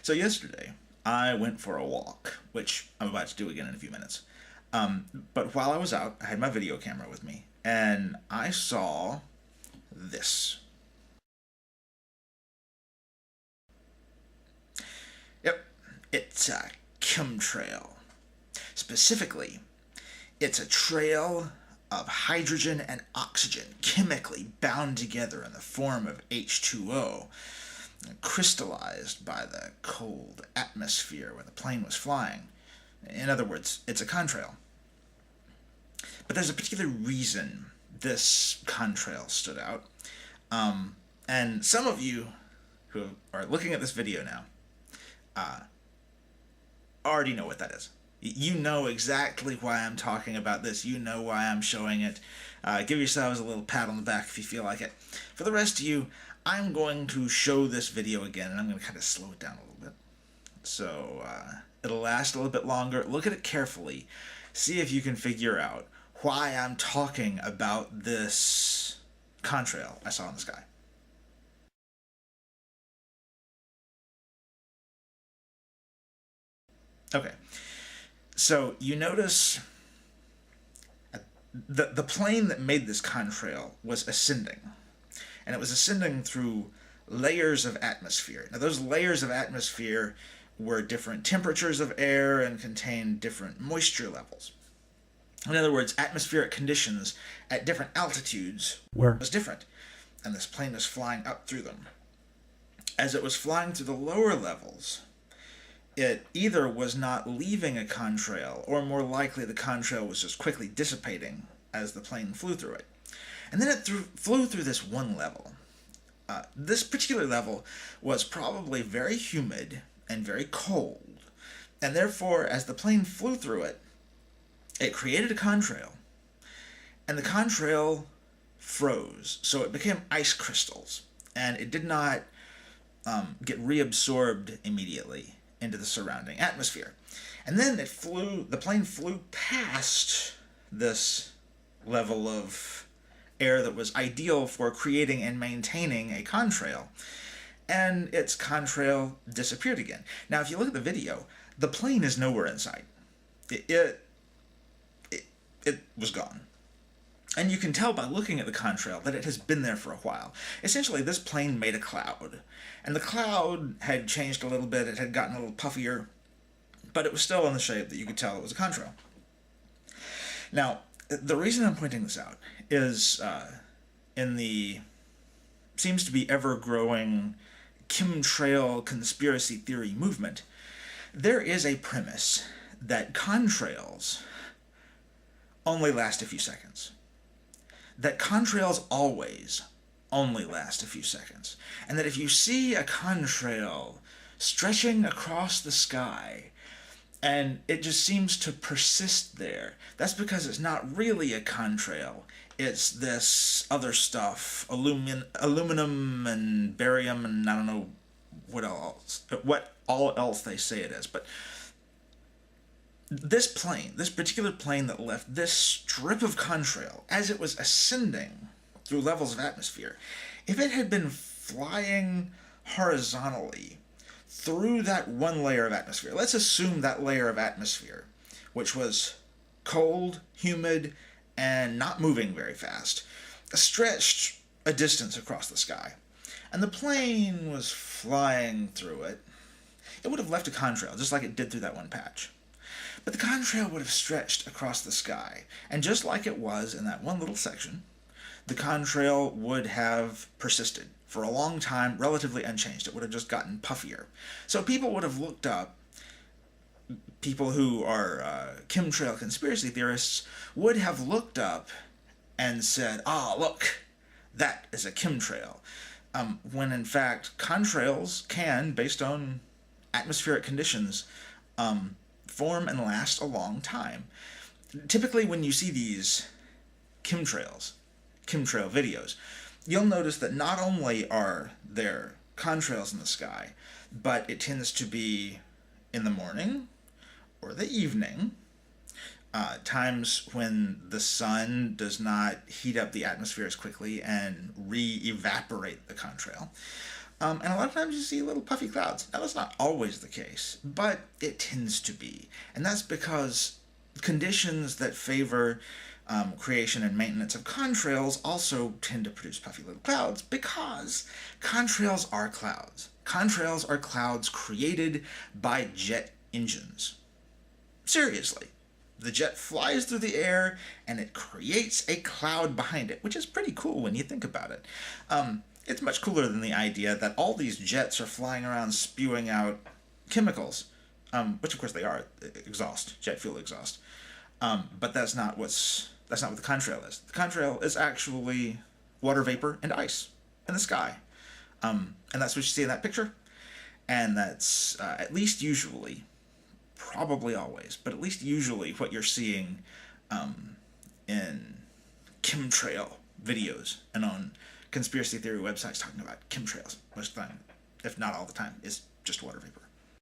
So yesterday, I went for a walk, which I'm about to do again in a few minutes. But while I was out, I had my video camera with me, and I saw this. Yep, it's a chemtrail. Specifically, it's a trail of hydrogen and oxygen chemically bound together in the form of H2O, crystallized by the cold atmosphere where the plane was flying. In other words, it's a contrail. But there's a particular reason this contrail stood out. And some of you who are looking at this video now already know what that is. You know exactly why I'm talking about this. You know why I'm showing it. Give yourselves a little pat on the back if you feel like it. For the rest of you, I'm going to show this video again, and I'm going to kind of slow it down a little bit. So it'll last a little bit longer. Look at it carefully. See if you can figure out why I'm talking about this contrail I saw in the sky. Okay, so you notice the plane that made this contrail was ascending, and it was ascending through layers of atmosphere. Now those layers of atmosphere were different temperatures of air and contained different moisture levels. In other words, atmospheric conditions at different altitudes was different, and this plane was flying up through them. As it was flying through the lower levels, it either was not leaving a contrail, or more likely the contrail was just quickly dissipating as the plane flew through it. And then it flew through this one level. This particular level was probably very humid and very cold, and therefore, as the plane flew through it, it created a contrail, and the contrail froze, so it became ice crystals, and it did not get reabsorbed immediately into the surrounding atmosphere. And then the plane flew past this level of air that was ideal for creating and maintaining a contrail, and its contrail disappeared again. Now, if you look at the video, the plane is nowhere in sight. It was gone. And you can tell by looking at the contrail that it has been there for a while. Essentially, this plane made a cloud, and the cloud had changed a little bit. It had gotten a little puffier, but it was still in the shape that you could tell it was a contrail. Now, the reason I'm pointing this out is in the seems to be ever-growing chemtrail conspiracy theory movement, there is a premise that contrails only last a few seconds. That contrails always only last a few seconds. And that if you see a contrail stretching across the sky, and it just seems to persist there, that's because it's not really a contrail. It's this other stuff, aluminum and barium, and I don't know what all else they say it is, but this particular plane that left this strip of contrail, as it was ascending through levels of atmosphere, if it had been flying horizontally through that one layer of atmosphere, let's assume that layer of atmosphere, which was cold, humid, and not moving very fast, stretched a distance across the sky, and the plane was flying through it, it would have left a contrail, just like it did through that one patch. But the contrail would have stretched across the sky, and just like it was in that one little section, the contrail would have persisted for a long time, relatively unchanged. It would have just gotten puffier. So people would have looked up, people who are chemtrail conspiracy theorists would have looked up and said, look, that is a chemtrail. When in fact, contrails can, based on atmospheric conditions, form and last a long time. Typically when you see these chemtrail videos, you'll notice that not only are there contrails in the sky, but it tends to be in the morning or the evening, times when the sun does not heat up the atmosphere as quickly and re-evaporate the contrail. And a lot of times you see little puffy clouds. Now, that's not always the case, but it tends to be. And that's because conditions that favor creation and maintenance of contrails also tend to produce puffy little clouds because contrails are clouds. Contrails are clouds created by jet engines. Seriously. The jet flies through the air and it creates a cloud behind it, which is pretty cool when you think about it. It's much cooler than the idea that all these jets are flying around spewing out chemicals, which of course they are, exhaust, jet fuel exhaust. But that's not what the contrail is. The contrail is actually water vapor and ice in the sky, and that's what you see in that picture. And that's at least usually, probably always, but at least usually what you're seeing in chemtrail videos and on conspiracy theory websites talking about chemtrails most of the time, if not all the time, is just water vapor.